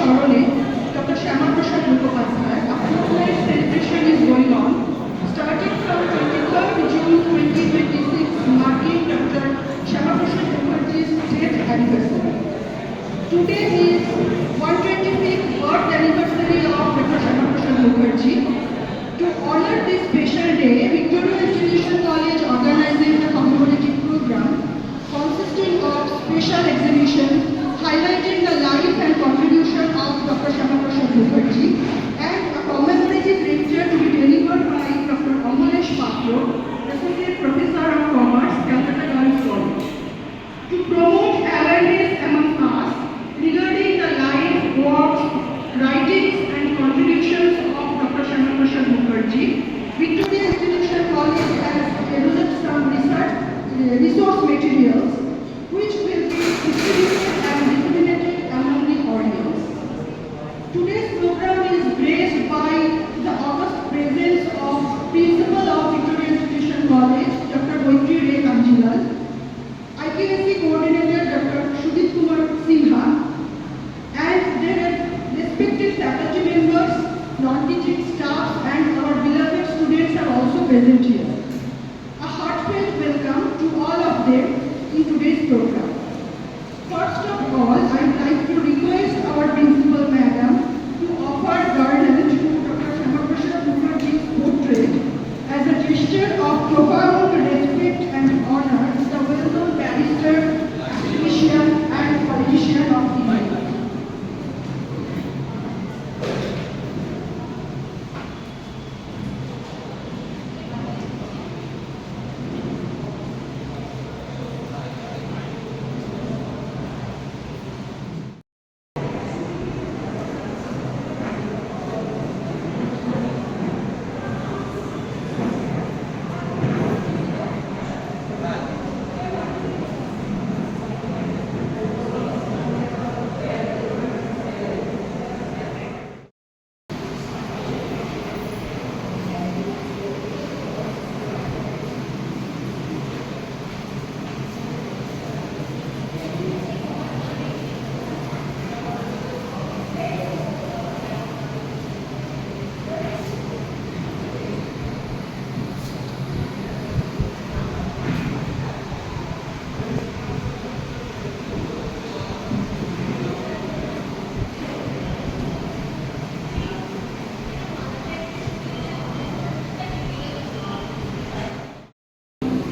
স্মরণে Dr. Shyamaprasad Mukhopadhyay, a fortnight celebration is going on, starting from 23rd June 2026, marking Dr. Shyamaprasad Mukherjee's 10th anniversary. Today is 125th birth anniversary of Dr. Shyamaprasad Mukherjee. To honor this special day, Victoria Institution College organizing a commemorative program consisting of special exhibition highlighting the life and contribution of Dr. Shyamaprasad Mukherjee and a commemorative lecture to be delivered by Dr. Amalesh Patro, Associate Professor of Commerce, Calcutta Girls College. To promote awareness among us regarding the life, works, writings and contributions of Dr. Shyamaprasad Mukherjee, Victoria Institution College has developed some resource materials which will be distributed and disseminated among the audience. Today's program is graced by the august presence of Principal of Victoria Institution College, Dr. Goytri Ray Kanjilal, IPSC Coordinator Dr. Sudip Kumar Sinha, and their respective faculty members, non-teaching staff, and our beloved students are also present here. A heartfelt welcome to all of them in today's program. First of all, I would like to request our Principal Madam to offer garland to Dr. Shyamaprasad Mukherjee's portrait as a gesture of profound respect and honor to the well-known barrister, academician, and politician of India.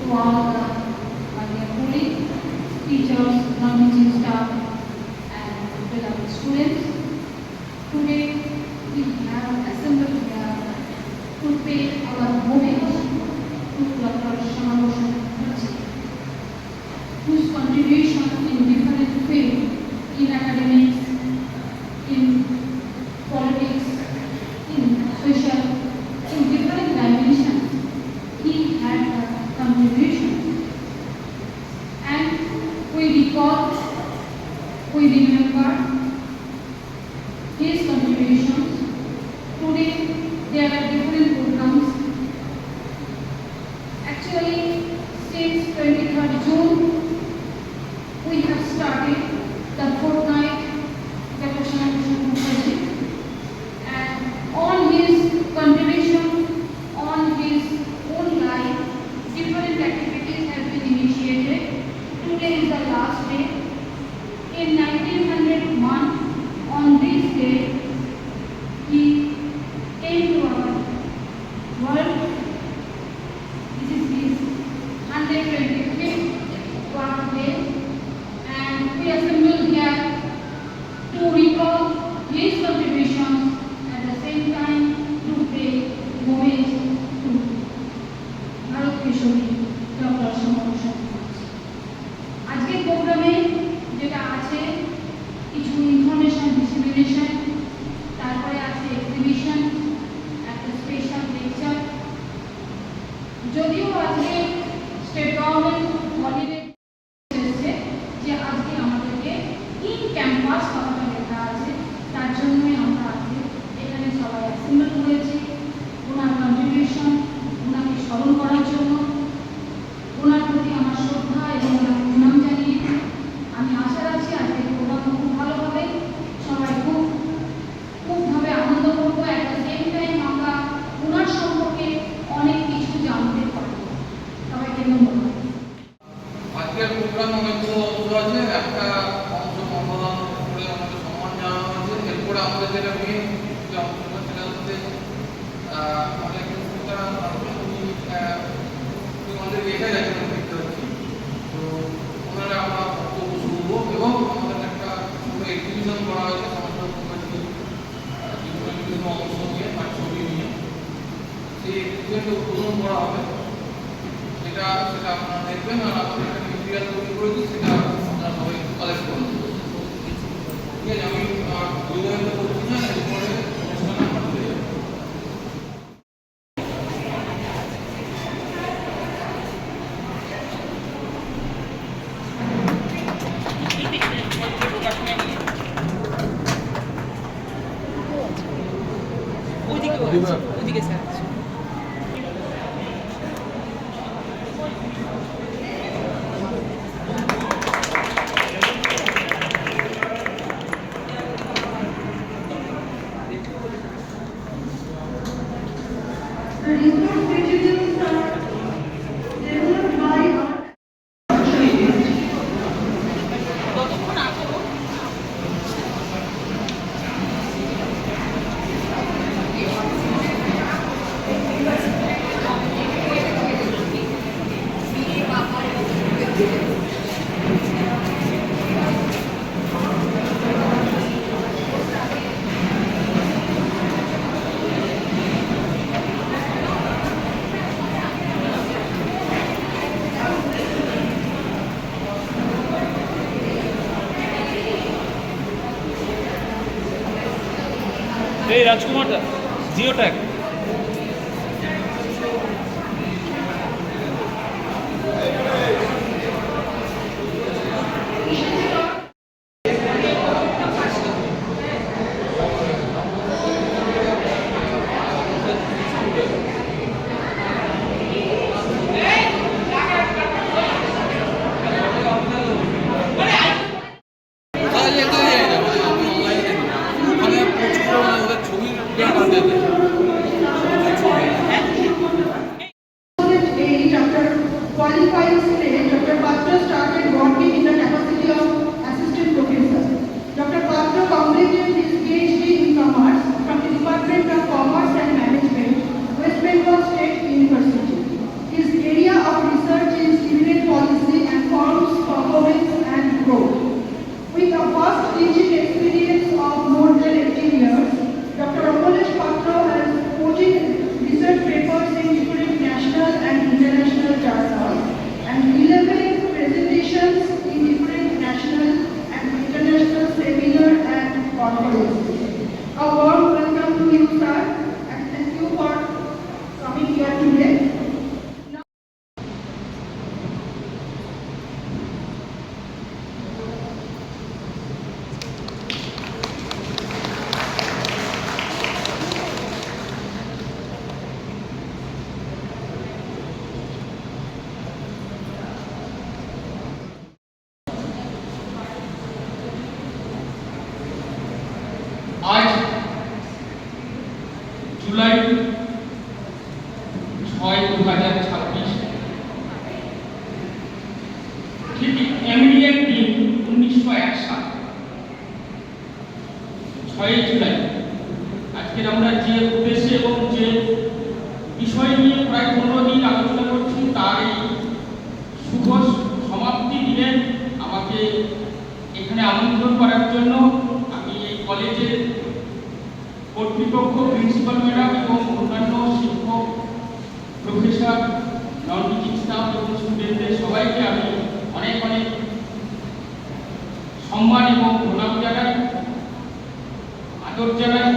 To all the dear colleagues, teachers, non-teaching staff, and beloved students. Today we have assembled here to pay our homage to Dr. Shyamaprasad Mukherjee, whose contribution in different fields, in academics, in politics, in social, in different dimensions, he had a contribution. And we recall, we remember his contributions. Today there are different programs. Actually, since 23rd June, we have started the fortnight Dr. Shyamaprasad Mukherjee, and on his contribution, on his own life, different activities have been initiated. Today is the last day. In 1901, on this day, he came to our world. This is his 125th birthday, and we assembled here to recall his contributions at the same time to pay homage to Bharat Kesari doctor Shyamaprasad Mukherjee. আজকের প্রোগ্রামে যেটা আছে কিছু information dissemination, তারপরে আছে exhibition, একটা special lecture. যদিও আজকে স্টেট গভর্নমেন্ট হলিডে এসেছে, যে আজকে আমাদেরকে ইন ক্যাম্পাস কথাটা লেখা আছে, তার জন্যই তারপরে আমাদের যেটা মেন যে অংশটা সেটা হচ্ছে অনেক তারা আমাদের রেখে গেছে দেখতে পাচ্ছি। তো ওনারা আমরা বক্তব্য শুনবো এবং আমাদের একটা ছোটো এক্সিবিশন করা হয়েছে সমস্ত কোম্পানি বিভিন্ন অংশ নিয়ে তার ছবি নিয়ে সেই এক্সিবিশনটা উদ্বোধন করা হবে। সেটা আপনারা দেখবেন আর আমাদের একটা মেটেরিয়াল তৈরি করেছি সেটা আপনারা সবাই কালেক্ট করবেন। ঠিক আছে, আমি বিদায়িত করছি না, এরপরে অনুষ্ঠান আমরা চলে যাবো। ওইদিকে sir The resource materials are developed by our কতক্ষণ আসবো এই রাজকুমারদা জিও ট্যাগ ওখানে প্রচুর ওদের ছবির দেবে। age after qualifying stage, Dr. Patra started working in the capacity of assistant professor. Dr. Patra completed his PhD in commerce from the Department of Commerce and Management, West Bengal State University. His area of research is dividend policy and firms' performance and growth. With a vast teaching experience of more than 18 years, Dr. Amalesh Patra has 14 research papers in different national and international journals and 11 presentations in different national and international seminars and conferences. A warm welcome to you, sir, and thank you for coming here today. আজ জুলাই 6, 2026 ঠিক এমনিএর দিন 1901 সাল 6 জুলাই আজকের আমরা যে উদ্দেশ্যে এবং যে বিষয় নিয়ে প্রায় 15 দিন আলোচনা করছি তার এই শুভ সমাপ্তি দিনে আমাকে এখানে আমন্ত্রণ করার জন্য আমি এই কলেজের কর্তৃপক্ষ, প্রিন্সিপাল ম্যাডাম এবং অন্যান্য শিক্ষক, প্রফেসর, নন টিচিং স্টাফ এবং স্টুডেন্টদের সবাইকে আমি অনেক অনেক সম্মান এবং প্রণাম জানাই, আদর জানাই।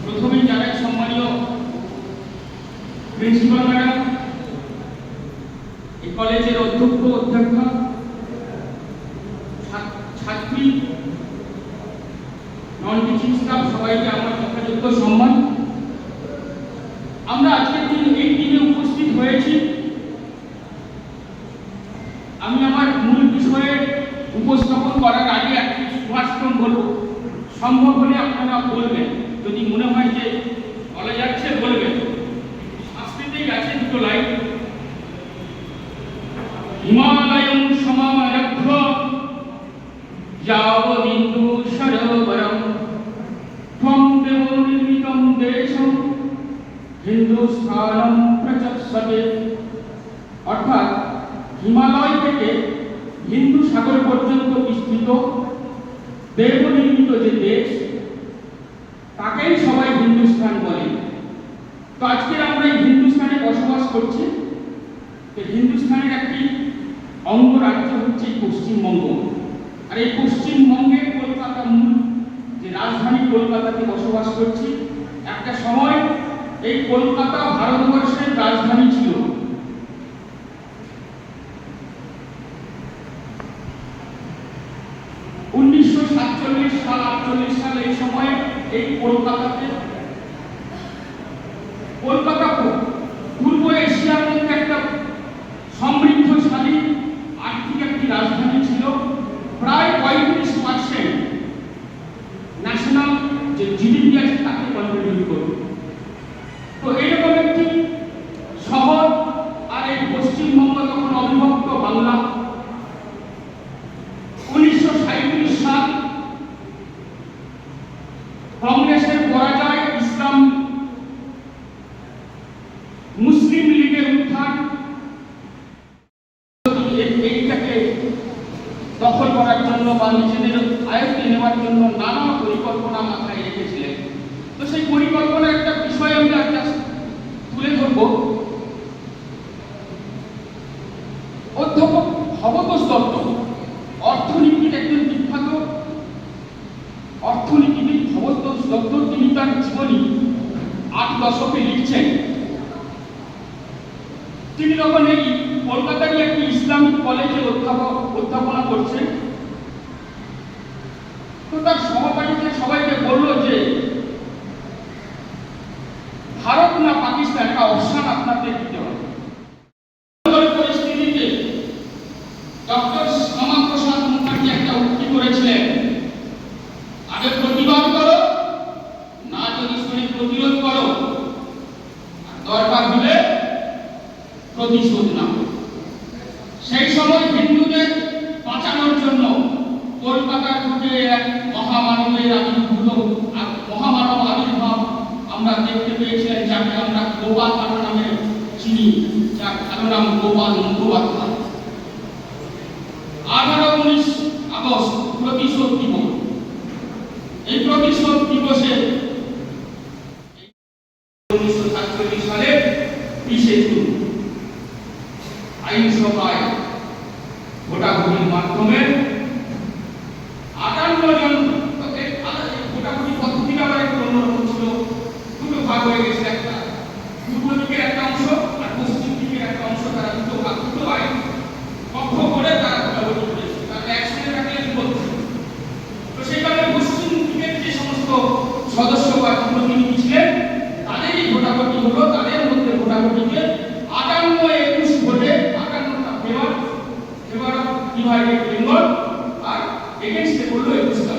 প্রথমেই জানাই সম্মানীয় প্রিন্সিপাল ম্যাডাম, এই কলেজের অধ্যক্ষ, অধ্যক্ষা, ছাত্রী, নন টিচিং স্টাফ সবাইকে আমার যথাযোগ্য সম্মান। আমরা আজকের দিন এই দিনে উপস্থিত হয়েছি। আমি আমার মূল বিষয়ে উপস্থাপন করার আগে একটি সুভাষিতম বলব, সম্ভব হলে আপনারা বলবেন, যদি মনে হয় যে বলা যাচ্ছে বলবেন। সংস্কৃতেই আছে দুটো লাইন, হিমালয়ং সমারভ্য যাবদিন্দু সরোবরম হিন্দুস্থানম প্রচক্ষতে, অর্থাৎ হিমালয় থেকে হিন্দু সাগর পর্যন্ত বিস্তৃত দেবনির্মিত যে দেশ, তাকেই সবাই হিন্দুস্থান বলে। তো আজকে আমরা এই হিন্দুস্থানে বসবাস করছি। হিন্দুস্থানের একটি অঙ্গরাজ্য হচ্ছে পশ্চিমবঙ্গ। আর এই পশ্চিমবঙ্গে কলকাতা মূল যে রাজধানী কলকাতাতে বসবাস করছি। একটা সময় এই কলকাতা ভারতবর্ষের রাজধানী ছিল। সাল 48 সাল এই সময়ে এই কলকাতা পূর্ব এশিয়ার মধ্যে একটা সমৃদ্ধশালী আর্থিক একটি রাজধানী ছিল। প্রায় 35% ন্যাশনাল যে জিডিপি আছে তাকে কন্ট্রিবিউট করত। তো এইরকম একটি শহর, আর এই পশ্চিমবঙ্গ তখন অবিভক্ত বাংলা। 1937 সাল কংগ্রেসের পরাজয়, ইসলাম মুসলিম লীগের উত্থান, এইটাকে দখল করার জন্য বা নিজেদের আয়ত্তে নেওয়ার জন্য নানা পরিকল্পনা মাথায় রেখেছিলেন। তো সেই পরিকল্পনার একটা বিষয় আমরা তুলে ধরব। অধ্যাপক ভবতোষ দত্ত অর্থনীতির একজন বিখ্যাত অর্থনীতিবিদ ভবতোষ দত্ত, তিনি তার জীবনী 8 দশকে লিখছেন। তিনি তখন এই কলকাতারই একটি ইসলামিক কলেজে অধ্যাপনা করছেন। তো তার সহপাঠীদের সবাইকে বলল যে ভারত না পাকিস্তান, একটা অপশন আপনাদের দিতে হবে। পরিস্থিতিতে ডক্টর শ্যামাপ্রসাদ মুখার্জি একটা উক্তি করেছিলেন, আগে প্রতিবাদ করো, না যদি শুনে প্রতিরোধ করো, দরকার হলে প্রতিশোধ নাও। সেই সময় হিন্দুদের বাঁচানোর জন্য কলকাতার বুকে এক মহামানবের আবির্ভাব আমরা দেখতে পেয়েছিলেন, যাকে আমরা গোপাল কাকা নামে চিনি, যার ভালো নাম গোপাল মুখোপাধ্যায়। 18-19 আগস্ট প্রতিশোধ দিবস। এই প্রতিশোধ দিবসে 1947 সালে 20 জুন আইনসভায় ভোটাভুটির মাধ্যমে 58 জন, ভোটাভুটি পদ্ধতিটা আবার একটু অন্যরকম ছিল। দুটো ভাগ হয়ে গেছে, একটা পূর্ব দিকের একটা অংশ আর পশ্চিম দিকের একটা অংশ, তারা দুটো আইন পক্ষ করে তারা ভোটাভুটি করেছে। তারা একসঙ্গে থাকলে বিপদ। তো সেখানে পশ্চিম দিকের যে সমস্ত সদস্য বা প্রতিনিধি ছিলেন তাদেরই ভোটাভুটি হলো। তাদের মধ্যে ভোটাভুটিতে 58-21 ভোটে 58টা ফেভার অফ ডিভাইডেড বেঙ্গল আর এগেইনস্টে করলো 21টা।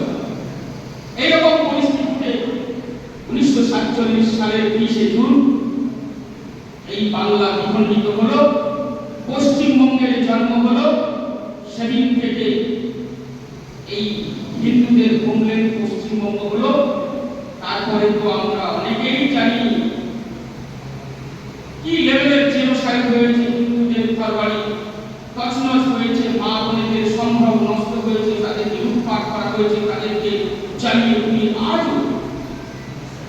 এইরকম পরিস্থিতিতে 1947 সালের 30 জুন এই বাংলা বিখণ্ডিত হলো, পশ্চিমবঙ্গের জন্ম হলো। সেদিন থেকে এই হিন্দুদের হোমল্যান্ড পশ্চিমবঙ্গ হলো। তারপরে তো আমরা অনেকেই জানি কি লেভেলের জেনোসাইড হয়েছে, হিন্দুদের ঘরবাড়ি তছনছ হয়েছে, মা বোনেদের সম্ভ্রম নষ্ট হয়েছে, তাদেরকে লুটপাট করা হয়েছে, তাদেরকে জ্বালিয়ে পুড়িয়ে আজও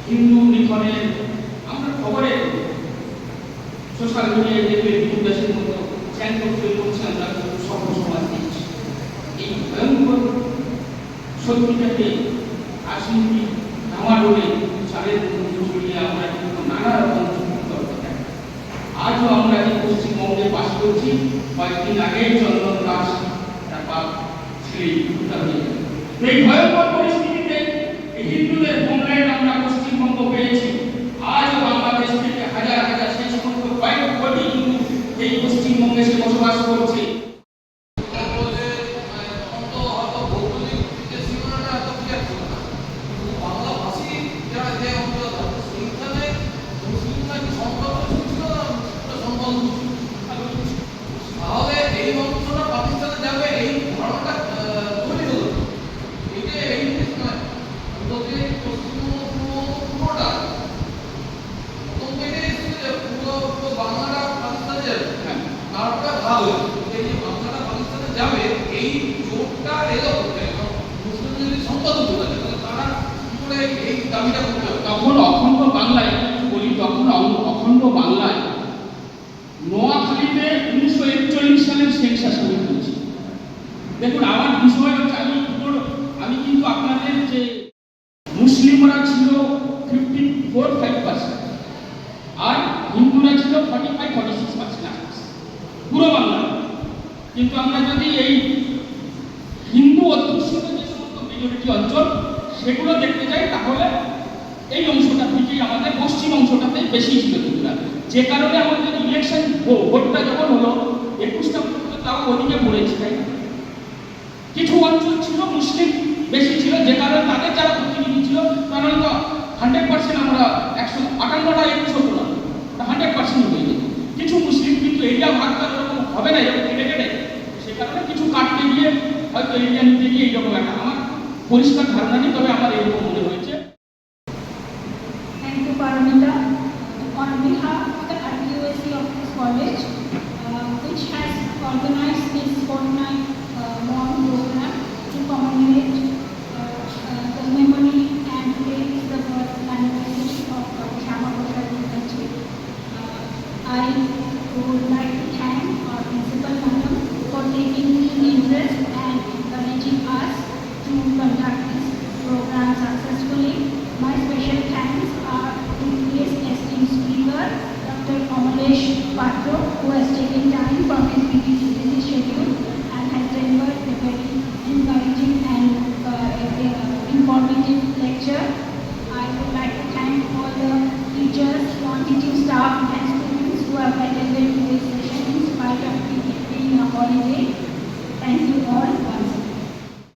হিন্দু নিধনের আমরা খবরে সোশ্যাল মিডিয়ায় দেখবে বিভিন্ন দেশের মতো চ্যান্ট করছে, আমরা সভ্য সমাজ দিচ্ছি। এই ভয়ঙ্কর সত্যিটাকে রাজনীতি নামাডোলে চালের মধ্যে ছড়িয়ে আমরা কিন্তু নানা রকম আজও আমরা যে পশ্চিমবঙ্গে বাস করছি, কয়েকদিন আগে চন্দন দাস তার বাপ ছেলে উদ্ধার হয়ে গেল। এই ভয়ঙ্কর পরিস্থিতিতে হিন্দুদের হোমল্যান্ড আমরা পশ্চিমবঙ্গ পেয়েছি। আজও বাংলাদেশ থেকে হাজার হাজার সেই সমস্ত কয়েক কোটি হিন্দু এই পশ্চিমবঙ্গে এসে বসবাস করছে। তাহলে এই অংশটা পাকিস্তানে যাবে, এই ধারণাটা তৈরি হলো। এটা এই পশ্চিমবঙ্গ পুরোটা প্রথম থেকে দাবিটা করতে হবে। তখন অখণ্ড বাংলায় বলি, তখন অখণ্ড বাংলায় নোয়াখালীতে 1941 সালের সেন্সাস আমি করেছি। দেখুন, আমার বিষয় হচ্ছে আমি কিন্তু আপনাদের যে মুসলিমরা ছিল 54-5%, আর হিন্দুরা ছিল 45-46% পুরো বাংলা। কিন্তু আমরা যদি এই হিন্দু অধ্যুষিত যে সমস্ত মেজরিটি অঞ্চল সেগুলো দেখতে যাই, তাহলে এই অংশটা থেকেই আমাদের পশ্চিম অংশটাতে বেশি ছিল হিন্দুরা। যে কারণে আমাদের ইলেকশন ভোটটা যখন হলো 21টা পর্যন্ত তাও ওদিকে পড়েছে, তাই না? কিছু অঞ্চল ছিল মুসলিম বেশি ছিল, যে কারণে তাদের যারা প্রতিনিধি ছিল কারণ তো 100% আমরা 158টা 21 হতো না, 100% হয়ে যেত। কিছু মুসলিম কিন্তু এরিয়া ভাগটা এরকম হবে না, এরকম কেটে কেটে, সে কারণে কিছু কাটতে গিয়ে হয়তো এরিয়া নিতে গিয়ে এইরকম একটা আমার পরিষ্কার ধারণা নেই, তবে আমার এরকম মনে হয়েছে। Thank you, Paramita. On behalf of the RQSC of this college, which has organized this fortnight morning program to commemorate the memory and praise the birth anniversary of Shyama Prasad Mukherjee, I would like to thank our principal madam for taking interest and encouraging us to conduct this program successfully. My special thanks are to today's esteemed speaker, Dr. Kamalesh Patro, who has taken time from his busy schedule and has delivered a very encouraging and informative lecture